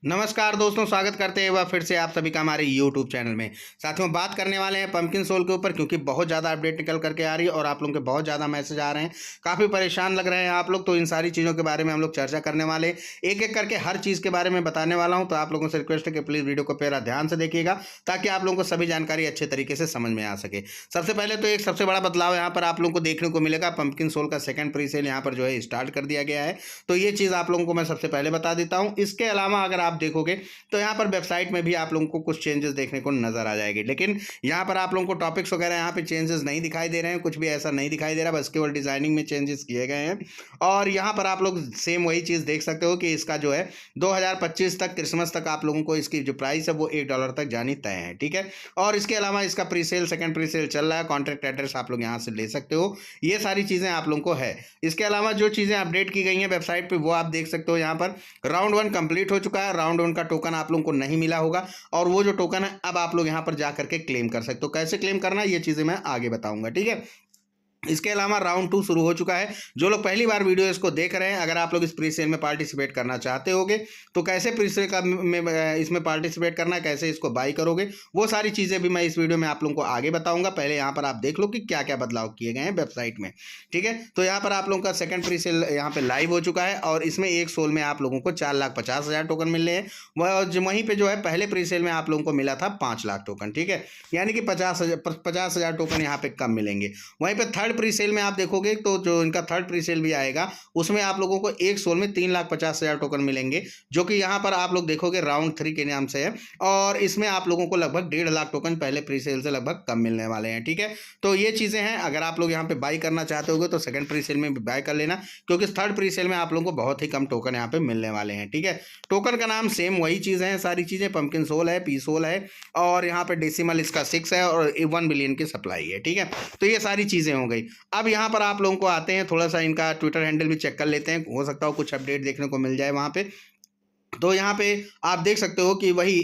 नमस्कार दोस्तों, स्वागत करते हैं वह फिर से आप सभी का हमारे YouTube चैनल में। साथियों, बात करने वाले हैं पंपकिन सोल के ऊपर, क्योंकि बहुत ज़्यादा अपडेट निकल करके आ रही है और आप लोगों के बहुत ज़्यादा मैसेज आ रहे हैं। काफ़ी परेशान लग रहे हैं आप लोग, तो इन सारी चीज़ों के बारे में हम लोग चर्चा करने वाले हैं। एक एक करके हर चीज़ के बारे में बताने वाला हूँ, तो आप लोगों से रिक्वेस्ट है कि प्लीज़ वीडियो को पूरा ध्यान से देखिएगा, ताकि आप लोगों को सभी जानकारी अच्छे तरीके से समझ में आ सके। सबसे पहले तो एक सबसे बड़ा बदलाव यहाँ पर आप लोगों को देखने को मिलेगा। पंपकिन सोल का सेकंड प्री सेल यहाँ पर जो है स्टार्ट कर दिया गया है, तो ये चीज़ आप लोगों को मैं सबसे पहले बता देता हूँ। इसके अलावा अगर आप देखोगे तो यहाँ पर वेबसाइट में भी आप लोगों को कुछ चेंजेस देखने को नजर आ जाएगी, लेकिन यहाँ पर आप लोगों को टॉपिक्स वगैरह यहाँ पे चेंजेस नहीं दिखाई दे रहे हैं, कुछ भी ऐसा नहीं दिखाई दे रहा, बस केवल डिजाइनिंग में चेंजेस किए गए हैं। और यहाँ पर आप लोग सेम वही चीज़ देख सकते हो कि इसका जो है 2025 तक, क्रिसमस तक आप लोगों को इसकी जो प्राइस है वो $1 तक जानी तय है, ठीक है। और इसके अलावा इसका pre sale, second pre sale चल रहा है, कॉन्ट्रैक्ट एड्रेस आप लोग यहाँ से ले सकते हो। ये सारी चीज़ें आप लोगों को है। इसके अलावा जो चीज़ें अपडेट की गई हैं वेबसाइट पर, वो आप देख सकते हो। यहाँ पर राउंड 1 कंप्लीट हो चुका है। राउंड 1 का टोकन आप लोगों को नहीं मिला होगा, और वो जो टोकन है अब आप लोग यहां पर जा करके क्लेम कर सकते हो। कैसे क्लेम करना है ये चीजें मैं आगे बताऊंगा, ठीक है। इसके अलावा राउंड 2 शुरू हो चुका है। जो लोग पहली बार वीडियो इसको देख रहे हैं, अगर आप लोग इस प्री सेल में पार्टिसिपेट करना चाहते होगे, तो कैसे प्री सेल का में इसमें पार्टिसिपेट करना है, कैसे इसको बाई करोगे, वो सारी चीज़ें भी मैं इस वीडियो में आप लोगों को आगे बताऊंगा। पहले यहाँ पर आप देख लो कि क्या क्या बदलाव किए गए हैं वेबसाइट में, ठीक है। तो यहाँ पर आप लोगों का सेकंड प्री सेल यहाँ पे लाइव हो चुका है, और इसमें एक सोल में आप लोगों को 4,50,000 टोकन मिल रहे हैं। वहीं पर जो है पहले प्री सेल में आप लोगों को मिला था 5 लाख टोकन, ठीक है। यानी कि 50,000 टोकन यहाँ पे कम मिलेंगे। वहीं पर थर्ड प्री सेल में आप देखोगे तो जो इनका थर्ड प्री सेल भी आएगा, उसमें आप लोगों को एक सोल में 3,50,000 टोकन मिलेंगे, जो कि यहाँ पर आप लोग देखोगे राउंड 3 के नाम से है। और इसमें आप लोगों को लगभग 1.5 लाख टोकन पहले प्री सेल से लगभग कम मिलने वाले हैं, ठीक है। तो ये चीज़ें हैं। अगर आप लोग यहाँ पे बाई करना चाहते होगे तो सेकंड प्री सेल में भी बाय कर लेना, क्योंकि थर्ड प्री सेल में आप लोगों को बहुत ही कम टोकन यहाँ पे मिलने वाले हैं, ठीक है। टोकन का नाम सेम वही चीज़ है, सारी चीज़ें पंपकिन सोल है, पी सोल है, और यहाँ पे डेसिमल इसका 6 है, और 1 बिलियन की सप्लाई है, ठीक है। तो ये सारी चीज़ें हो गई। अब यहाँ पर आप लोगों को आते हैं, थोड़ा सा इनका ट्विटर हैंडल भी चेक कर लेते हैं, हो सकता हो कुछ अपडेट देखने को मिल जाए वहाँ पे। तो यहाँ पे आप देख सकते हो कि वही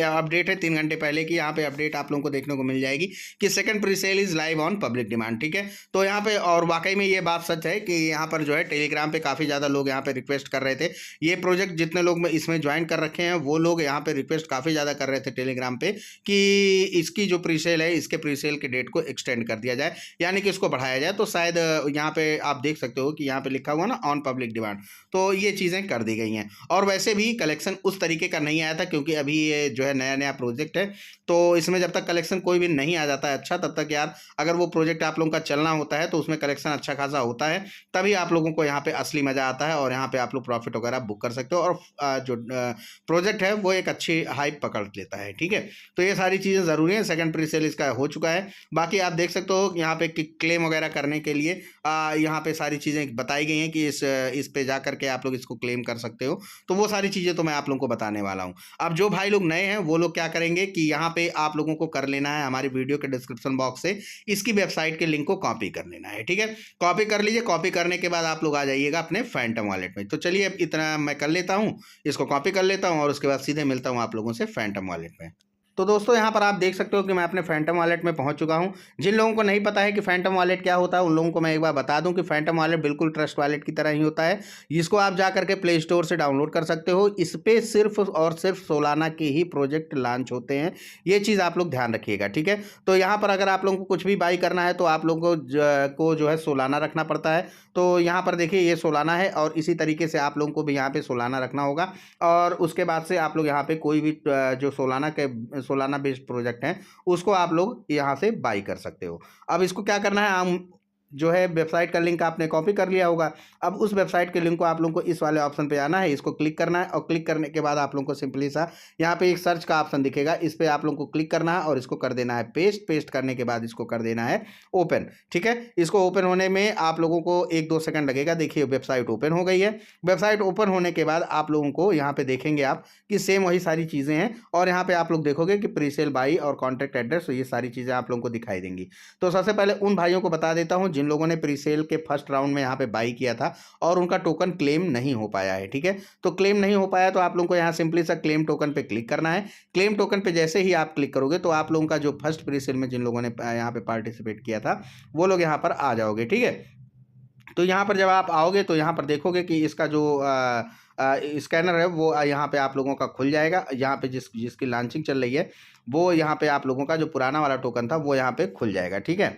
अपडेट है 3 घंटे पहले की। यहाँ पे अपडेट आप लोगों को देखने को मिल जाएगी कि second pre sale is live on public demand, ठीक है। तो यहाँ पे और वाकई में ये बात सच है कि यहाँ पर जो है टेलीग्राम पे काफ़ी ज़्यादा लोग यहाँ पे रिक्वेस्ट कर रहे थे। ये प्रोजेक्ट जितने लोग इसमें ज्वाइन कर रखे हैं, वो लोग यहाँ पे रिक्वेस्ट काफ़ी ज़्यादा कर रहे थे टेलीग्राम पे कि इसकी जो प्री सेल है, इसके प्री सेल के डेट को एक्सटेंड कर दिया जाए, यानी कि इसको बढ़ाया जाए। तो शायद यहाँ पे आप देख सकते हो कि यहाँ पे लिखा हुआ ना ऑन पब्लिक डिमांड, तो ये चीज़ें कर दी गई हैं। और वैसे भी कलेक्शन उस तरीके का नहीं आया था, क्योंकि अभी ये जो है नया नया प्रोजेक्ट है, तो इसमें जब तक कलेक्शन कोई भी नहीं आ जाता है अच्छा, तब तक यार अगर वो प्रोजेक्ट आप लोगों का चलना होता है तो उसमें कलेक्शन अच्छा खासा होता है, तभी आप लोगों को यहाँ पे असली मज़ा आता है, और यहाँ पे आप लोग प्रॉफिट वगैरह बुक कर सकते हो, और जो प्रोजेक्ट है वो एक अच्छी हाइप पकड़ लेता है, ठीक है। तो ये सारी चीज़ें ज़रूरी है। सेकंड प्री सेल इसका हो चुका है। बाकी आप देख सकते हो यहाँ पे क्लेम वगैरह करने के लिए यहाँ पे सारी चीज़ें बताई गई हैं कि इस पे जा करके आप लोग इसको क्लेम कर सकते हो। तो वो सारी चीज़ें तो मैं आप लोगों को बताने वाला हूँ। अब जो भाई लोग नए हैं वो लोग क्या करेंगे कि यहाँ पे आप लोगों को कर लेना है, हमारी वीडियो के डिस्क्रिप्शन बॉक्स से इसकी वेबसाइट के लिंक को कॉपी कर लेना है, ठीक है। कॉपी कर लीजिए। कॉपी करने के बाद आप लोग आ जाइएगा अपने फैंटम वॉलेट में। तो चलिए अब इतना मैं कर लेता हूँ, इसको कॉपी कर लेता हूँ, और उसके बाद सीधे मिलता हूँ आप लोगों से फैंटम वॉलेट में। तो दोस्तों यहाँ पर आप देख सकते हो कि मैं अपने फैंटम वॉलेट में पहुंच चुका हूं। जिन लोगों को नहीं पता है कि फैंटम वॉलेट क्या होता है, उन लोगों को मैं एक बार बता दूं कि फैंटम वॉलेट बिल्कुल ट्रस्ट वॉलेट की तरह ही होता है, जिसको आप जा करके प्ले स्टोर से डाउनलोड कर सकते हो। इस पे सिर्फ और सिर्फ सोलाना के ही प्रोजेक्ट लॉन्च होते हैं, ये चीज़ आप लोग ध्यान रखिएगा, ठीक है। तो यहाँ पर अगर आप लोगों को कुछ भी बाई करना है तो आप लोगों को जो है सोलाना रखना पड़ता है। तो यहाँ पर देखिए ये सोलाना है, और इसी तरीके से आप लोगों को भी यहाँ पे सोलाना रखना होगा, और उसके बाद से आप लोग यहाँ पे कोई भी जो सोलाना बेस्ड प्रोजेक्ट हैं उसको आप लोग यहाँ से बाई कर सकते हो। अब इसको क्या करना है, हम जो है वेबसाइट का लिंक आपने कॉपी कर लिया होगा। अब उस वेबसाइट के लिंक को आप लोगों को इस वाले ऑप्शन पे आना है, इसको क्लिक करना है, और क्लिक करने के बाद आप लोगों को सिंपली सा यहाँ पे एक सर्च का ऑप्शन दिखेगा, इस पे आप लोगों को क्लिक करना है, और इसको कर देना है पेस्ट। पेस्ट करने के बाद इसको कर देना है ओपन, ठीक है। इसको ओपन होने में आप लोगों को 1-2 सेकंड लगेगा। देखिए वेबसाइट ओपन हो गई है। वेबसाइट ओपन होने के बाद आप लोगों को यहाँ पे देखेंगे आप कि सेम वही सारी चीज़ें हैं, और यहाँ पे आप लोग देखोगे कि प्री सेल बाई और कॉन्टैक्ट एड्रेस, ये सारी चीज़ें आप लोगों को दिखाई देंगी। तो सबसे पहले उन भाइयों को बता देता हूँ जिन लोगों ने प्री सेल के फर्स्ट राउंड में यहाँ पे बाई किया था और उनका टोकन क्लेम नहीं हो पाया है, ठीक है। तो क्लेम नहीं हो पाया तो आप लोगों को यहाँ सिंपली सा क्लेम टोकन पे क्लिक करना है। क्लेम टोकन पे जैसे ही आप क्लिक करोगे तो आप लोगों का जो फर्स्ट प्री सेल में जिन लोगों ने यहाँ पे पार्टिसिपेट किया था वो लोग यहाँ पर आ जाओगे, ठीक है। तो यहाँ पर जब आप आओगे तो यहाँ पर देखोगे कि इसका जो स्कैनर है वो यहाँ पे आप लोगों का खुल जाएगा। यहाँ पे जिसकी लॉन्चिंग चल रही है वो यहाँ पे आप लोगों का जो पुराना वाला टोकन था वो यहाँ पे खुल जाएगा, ठीक है।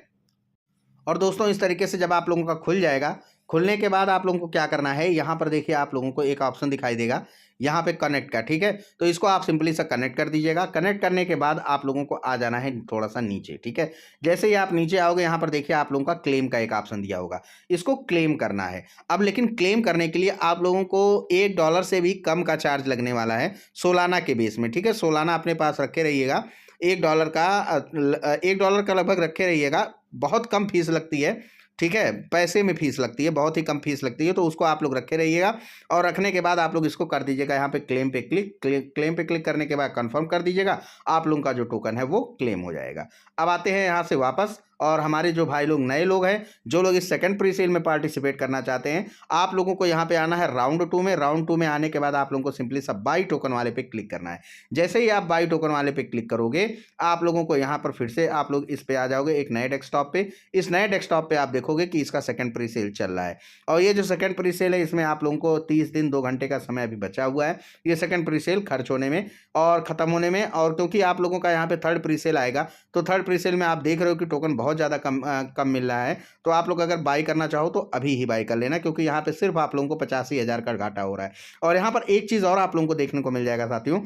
और दोस्तों इस तरीके से जब आप लोगों का खुल जाएगा, खुलने के बाद आप लोगों को क्या करना है, यहाँ पर देखिए आप लोगों को एक ऑप्शन दिखाई देगा यहाँ पे कनेक्ट का, ठीक है। तो इसको आप सिंपली सा कनेक्ट कर दीजिएगा। कनेक्ट करने के बाद आप लोगों को आ जाना है थोड़ा सा नीचे, ठीक है। जैसे ही आप नीचे आओगे यहाँ पर देखिए आप लोगों का क्लेम का एक ऑप्शन दिया होगा, इसको क्लेम करना है। अब लेकिन क्लेम करने के लिए आप लोगों को $1 से भी कम का चार्ज लगने वाला है सोलाना के बेस में, ठीक है। सोलाना अपने पास रखे रहिएगा, $1 का लगभग रखे रहिएगा। बहुत कम फीस लगती है, ठीक है, पैसे में फीस लगती है, बहुत ही कम फीस लगती है, तो उसको आप लोग रखे रहिएगा। और रखने के बाद आप लोग इसको कर दीजिएगा यहाँ पे क्लेम पे क्लिक करने के बाद कंफर्म कर दीजिएगा, आप लोगों का जो टोकन है वो क्लेम हो जाएगा। अब आते हैं यहाँ से वापस, और हमारे जो भाई लोग नए लोग हैं, जो लोग इस सेकंड प्री सेल में पार्टिसिपेट करना चाहते हैं, आप लोगों को यहाँ पे आना है राउंड 2 में। राउंड 2 में आने के बाद आप लोगों को सिंपली सब बाई टोकन वाले पे क्लिक करना है। जैसे ही आप बाई टोकन वाले पे क्लिक करोगे, आप लोगों को यहाँ पर फिर से आप लोग इस पे आ जाओगे एक नए डेस्कटॉप पे। इस नए डेस्कटॉप पे आप देखोगे कि इसका सेकंड प्री सेल चल रहा है, और ये जो सेकंड प्री सेल है इसमें आप लोगों को 30 दिन 2 घंटे का समय अभी बचा हुआ है ये सेकंड प्री सेल खर्च होने में और ख़त्म होने में। और क्योंकि आप लोगों का यहाँ पे थर्ड प्री सेल आएगा, तो थर्ड प्री सेल में आप देख रहे हो कि टोकन बहुत ज़्यादा कम मिल रहा है। तो आप लोग अगर बाई करना चाहो तो अभी ही बाई कर लेना, क्योंकि यहाँ पे सिर्फ आप लोगों को 85,000 का घाटा हो रहा है। और यहाँ पर एक चीज़ और आप लोगों को देखने को मिल जाएगा साथियों,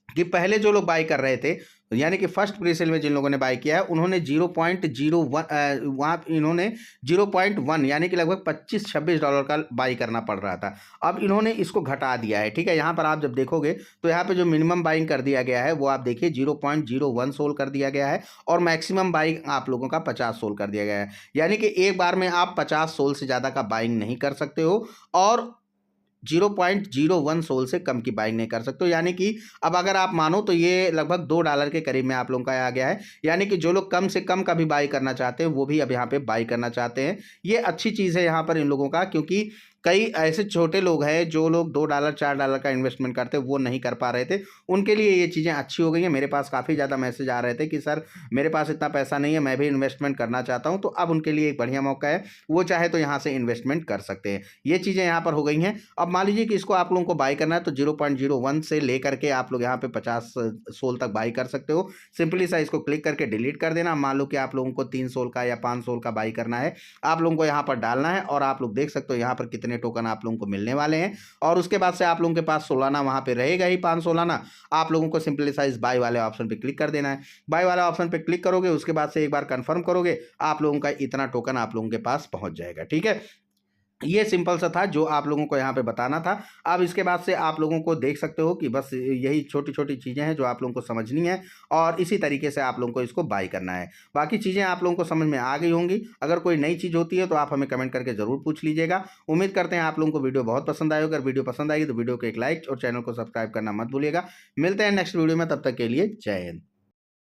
कि पहले जो लोग बाई कर रहे थे, यानी कि फर्स्ट प्री सेल में जिन लोगों ने बाई किया है, उन्होंने 0.01 वहाँ इन्होंने 0.1 यानी कि लगभग $25-26 का बाई करना पड़ रहा था। अब इन्होंने इसको घटा दिया है, ठीक है। यहाँ पर आप जब देखोगे तो यहाँ पे जो मिनिमम बाइंग कर दिया गया है वो आप देखिए 0.01 सोल कर दिया गया है, और मैक्सिमम बाइंग आप लोगों का 50 सोल कर दिया गया है। यानी कि एक बार में आप 50 सोल से ज़्यादा का बाइंग नहीं कर सकते हो, और 0.01 सोल से कम की बाइंग नहीं कर सकते हो। यानी कि अब अगर आप मानो तो ये लगभग $2 के करीब में आप लोगों का आ गया है। यानी कि जो लोग कम से कम का भी बाई करना चाहते हैं वो भी अब यहाँ पे बाई करना चाहते हैं। ये अच्छी चीज़ है यहाँ पर इन लोगों का, क्योंकि कई ऐसे छोटे लोग हैं जो लोग $2 $4 का इन्वेस्टमेंट करते वो नहीं कर पा रहे थे, उनके लिए ये चीज़ें अच्छी हो गई हैं। मेरे पास काफ़ी ज़्यादा मैसेज आ रहे थे कि सर मेरे पास इतना पैसा नहीं है, मैं भी इन्वेस्टमेंट करना चाहता हूँ, तो अब उनके लिए एक बढ़िया मौका है, वो चाहे तो यहाँ से इन्वेस्टमेंट कर सकते हैं। ये चीज़ें यहाँ पर हो गई हैं। अब मान लीजिए कि इसको आप लोगों को बाई करना है, तो 0.01 से लेकर के आप लोग यहाँ पे 50 सोल तक बाई कर सकते हो। सिंपली सा इसको क्लिक करके डिलीट कर देना। मान लो कि आप लोगों को 3 सोल का या 5 सोल का बाई करना है, आप लोगों को यहाँ पर डालना है, और आप लोग देख सकते हो यहाँ पर कितने टोकन आप लोगों को मिलने वाले हैं। और उसके बाद से आप लोगों के पास सोलाना वहां पे रहेगा ही 5 सोलाना। आप लोगों को सिंपली साइज बाय वाले ऑप्शन पे क्लिक कर देना है। बाय वाले ऑप्शन पे क्लिक करोगे, उसके बाद से एक बार कंफर्म करोगे, आप लोगों का इतना टोकन आप लोगों के पास पहुंच जाएगा, ठीक है। ये सिंपल सा था जो आप लोगों को यहाँ पे बताना था। अब इसके बाद से आप लोगों को देख सकते हो कि बस यही छोटी छोटी चीज़ें हैं जो आप लोगों को समझनी है, और इसी तरीके से आप लोगों को इसको बाई करना है। बाकी चीज़ें आप लोगों को समझ में आ गई होंगी। अगर कोई नई चीज़ होती है तो आप हमें कमेंट करके ज़रूर पूछ लीजिएगा। उम्मीद करते हैं आप लोगों को वीडियो बहुत पसंद आए। अगर वीडियो पसंद आएगी तो वीडियो को एक लाइक और चैनल को सब्सक्राइब करना मत भूलिएगा। मिलते हैं नेक्स्ट वीडियो में, तब तक के लिए जय हिंद।